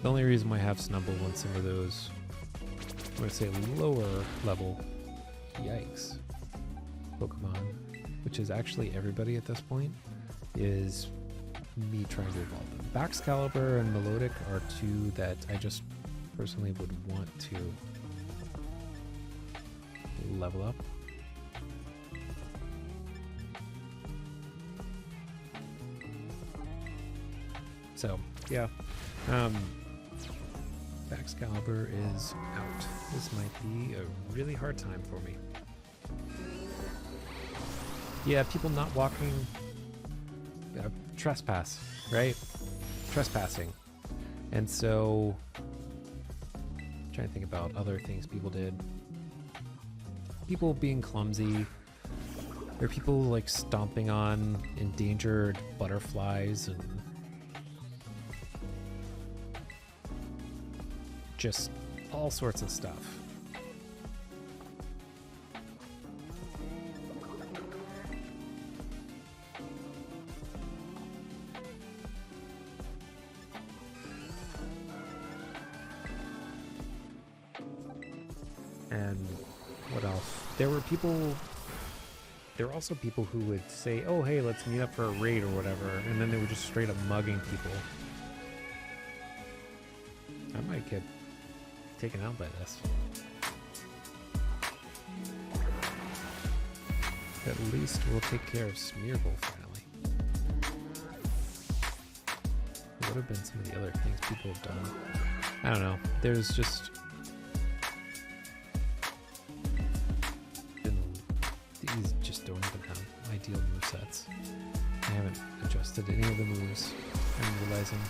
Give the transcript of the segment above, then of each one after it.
The only reason why I have Snubble on some of those, I'm going to say lower level, yikes, Pokemon, which is actually everybody at this point, is me trying to evolve them. Baxcalibur and Melodic are two that I just personally would want to level up. So, yeah. Baxcalibur is out. This might be a really hard time for me. Yeah, people not walking... trespass, right? Trespassing. And so... I'm trying to think about other things people did. People being clumsy. There are people like stomping on endangered butterflies and just all sorts of stuff. And what else? There were also people who would say, oh, hey, let's meet up for a raid or whatever, and then they were just straight up mugging people. I might get taken out by this. At least we'll take care of Smeargle finally. What have been some of the other things people have done? I don't know. There's just... these just don't even have ideal movesets. I haven't adjusted any of the moves. I'm realizing...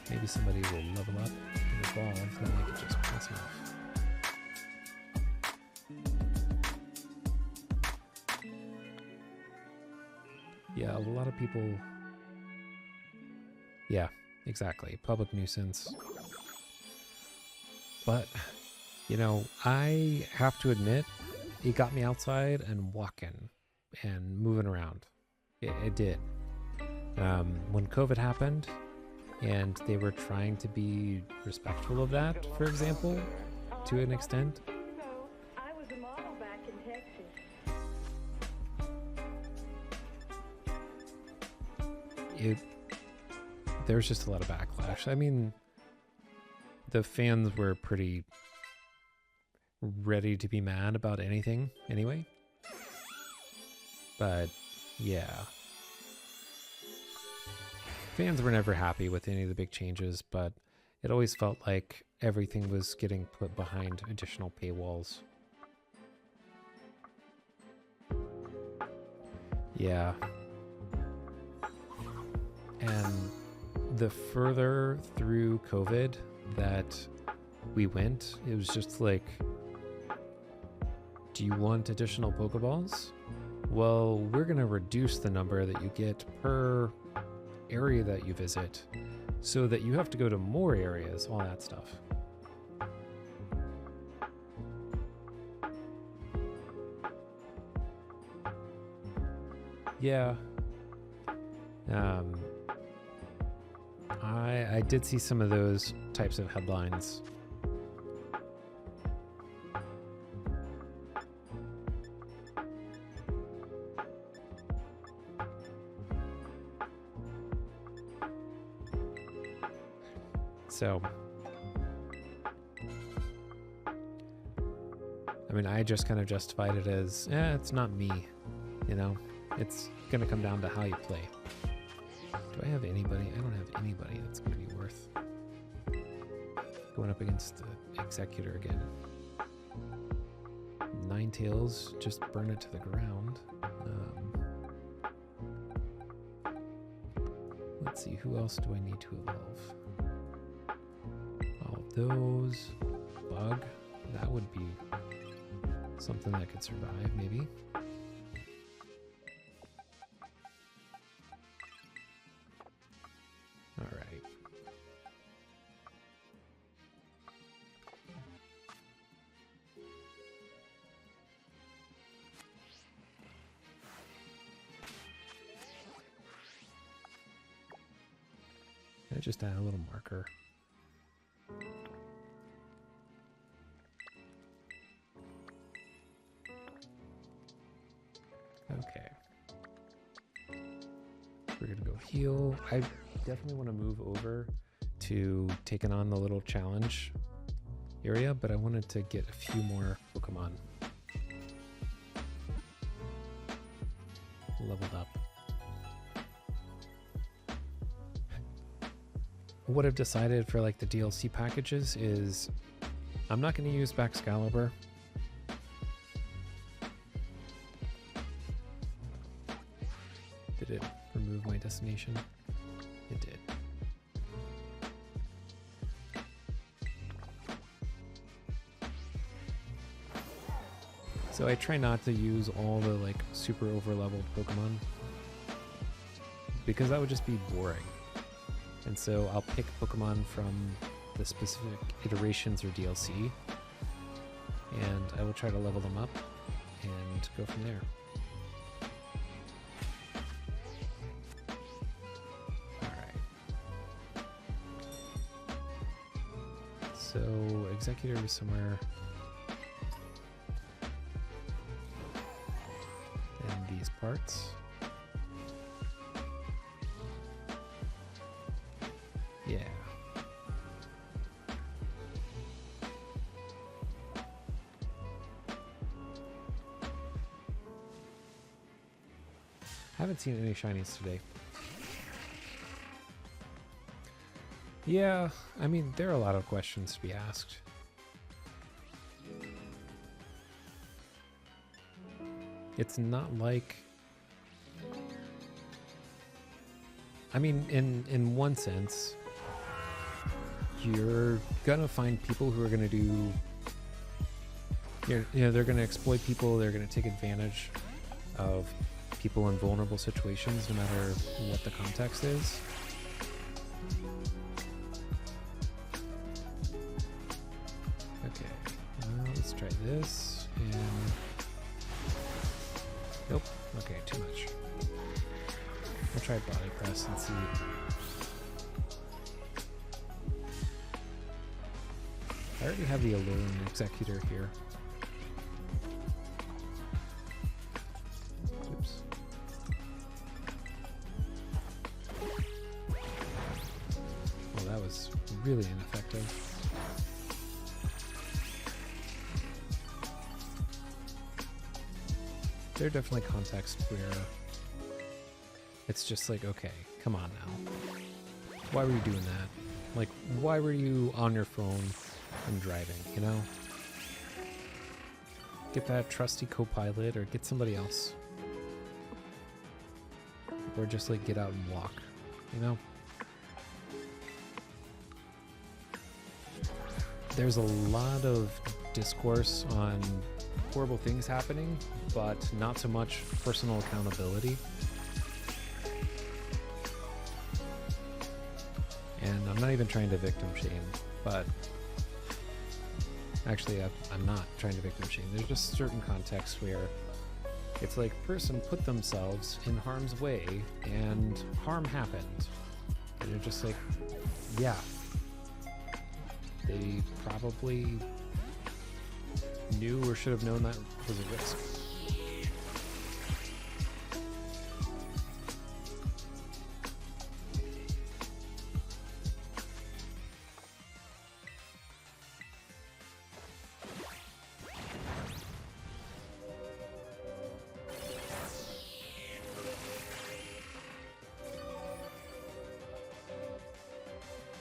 maybe somebody will level up and evolve, then I could just pass them off. Yeah, a lot of people... yeah, exactly. Public nuisance. But, you know, I have to admit, it got me outside and walking and moving around. It did. When COVID happened, and they were trying to be respectful of that, for example, to an extent. I was a model back in Texas. There's just a lot of backlash. I mean, the fans were pretty ready to be mad about anything anyway. But, yeah. Fans were never happy with any of the big changes, but it always felt like everything was getting put behind additional paywalls. Yeah. And the further through COVID that we went, it was just like, do you want additional Pokeballs? Well, we're going to reduce the number that you get per area that you visit so that you have to go to more areas, all that stuff. Yeah. I did see some of those types of headlines. So, I mean, I just kind of justified it as, it's not me, you know? It's going to come down to how you play. Do I have anybody? I don't have anybody that's going to be worth going up against the Executor again. Ninetales, just burn it to the ground. Let's see, who else do I need to evolve? All of those. Bug, that would be something that could survive, maybe. All right. just add a little marker. Okay. We're gonna go heal. I definitely want to move over to taking on the little challenge area, but I wanted to get a few more Pokemon leveled up. What I've decided for like the DLC packages is I'm not going to use Baxcalibur. Did it remove my destination? It did. So I try not to use all the like super over-leveled Pokemon because that would just be boring. And so I'll pick Pokemon from the specific iterations or DLC, and I will try to level them up and go from there. Alright. So Executor is somewhere in these parts. Yeah. Haven't seen any shinies today. Yeah, I mean, there are a lot of questions to be asked. It's not like... I mean, in one sense, you're gonna find people who are gonna do... You know, they're gonna exploit people, they're gonna take advantage of people in vulnerable situations, no matter what the context is. Okay, let's try this, and... Nope, okay, too much. I'll try body press and see. I already have the Alluring Executor here. Oops. Well, that was really ineffective. There are definitely contexts where it's just like, okay, come on now. Why were you doing that? Like, why were you on your phone and driving, you know? Get that trusty co-pilot or get somebody else. Or just like get out and walk, you know? There's a lot of discourse on horrible things happening, but not so much personal accountability. And I'm not even trying to victim shame, but actually I'm not trying to victim shame. There's just certain contexts where it's like person put themselves in harm's way and harm happened. And you're just like, yeah, they probably knew or should have known that was a risk.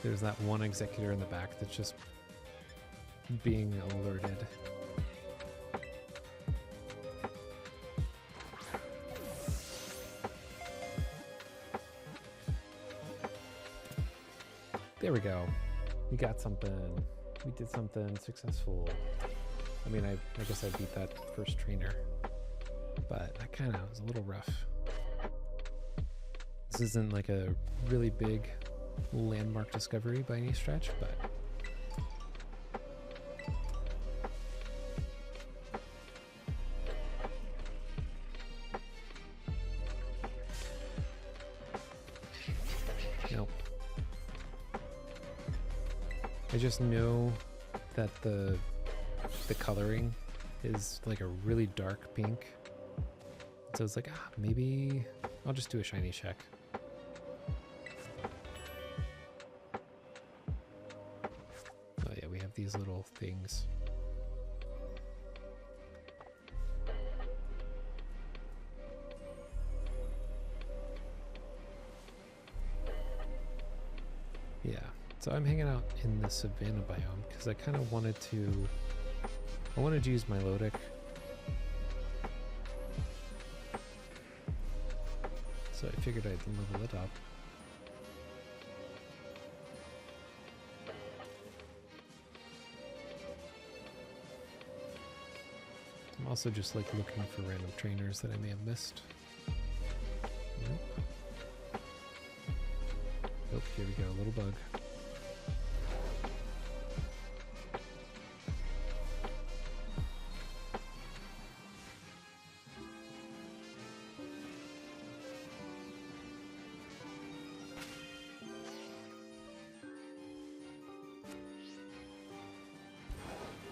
There's that one Executor in the back that's just being alerted. There we go. We got something. We did something successful. I mean, I guess I beat that first trainer, but that kind of was a little rough. This isn't like a really big landmark discovery by any stretch, but nope. I just know that the coloring is like a really dark pink. So it's like, maybe I'll just do a shiny check. Oh yeah, we have these little things. Yeah, so I'm hanging out in the savanna biome because I kind of wanted to use my Lodic. So I figured I'd level it up. I'm also just like looking for random trainers that I may have missed. Nope. Oh, here we go, a little bug.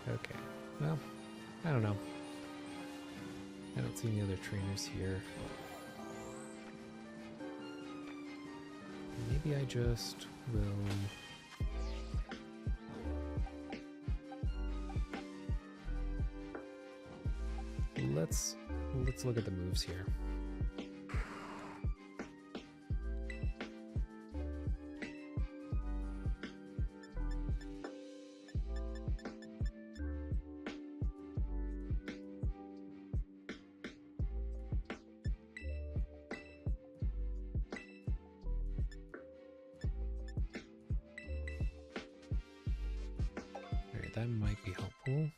Okay, well, I don't know. I don't see any other trainers here. Maybe I just will... Let's look at the moves here. Alright, that might be helpful.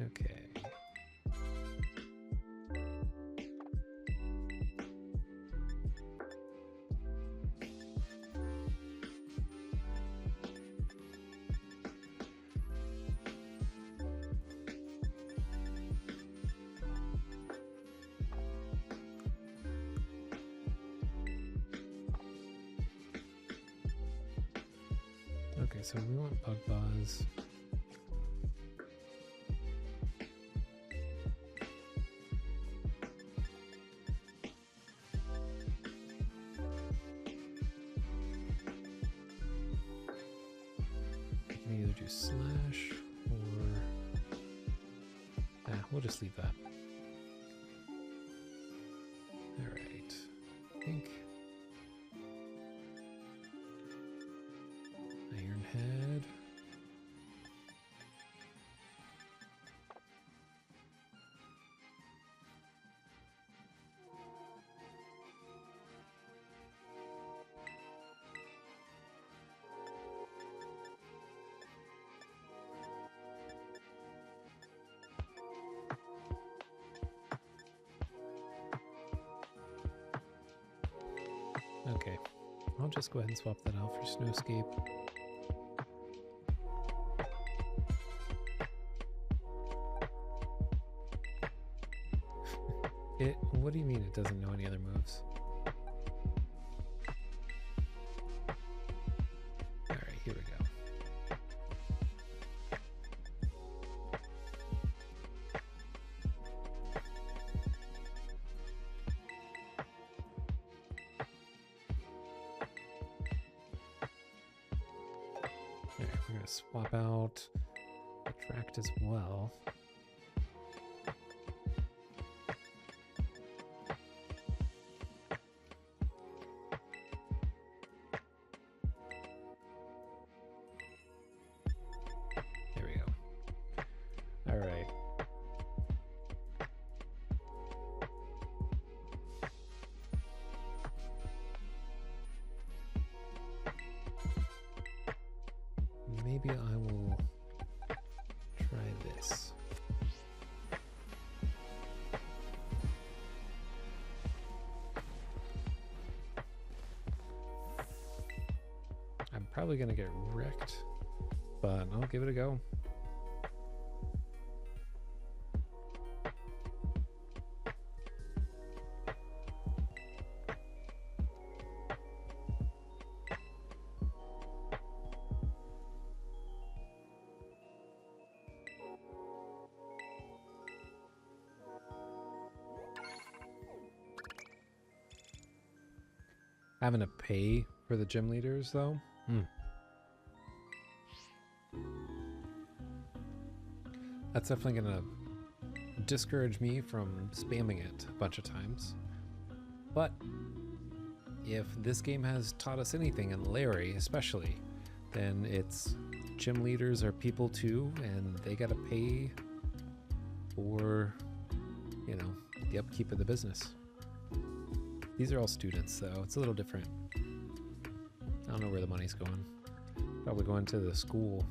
Okay. Okay, so we want Bug Buzz. We can either do Slash or... we'll just leave that. Alright, I think... Iron Head. Okay, I'll just go ahead and swap that out for Snowscape. What do you mean it doesn't know any other moves? Alright, here we go. Alright, we're going to swap out Attract as well. maybe I will try this. I'm probably gonna get wrecked, but I'll give it a go. Having to pay for the gym leaders, though. That's definitely gonna discourage me from spamming it a bunch of times. But if this game has taught us anything, and Larry especially, then it's gym leaders are people too, and they gotta pay for, you know, the upkeep of the business. These are all students, so it's a little different. I don't know where the money's going. Probably going to the school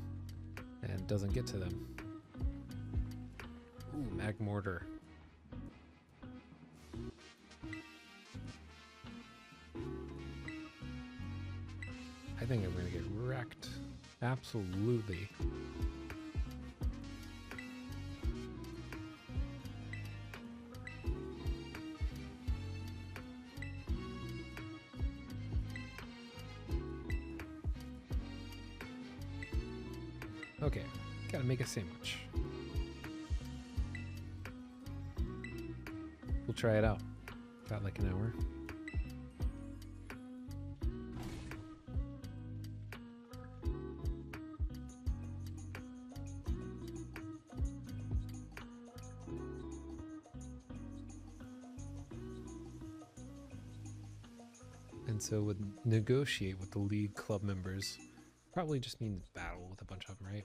and doesn't get to them. Ooh, mag mortar. I think I'm gonna get wrecked. Absolutely. Okay, gotta make a sandwich. We'll try it out. Got like an hour. And so would negotiate with the league club members. Probably just means battle with a bunch of them, right?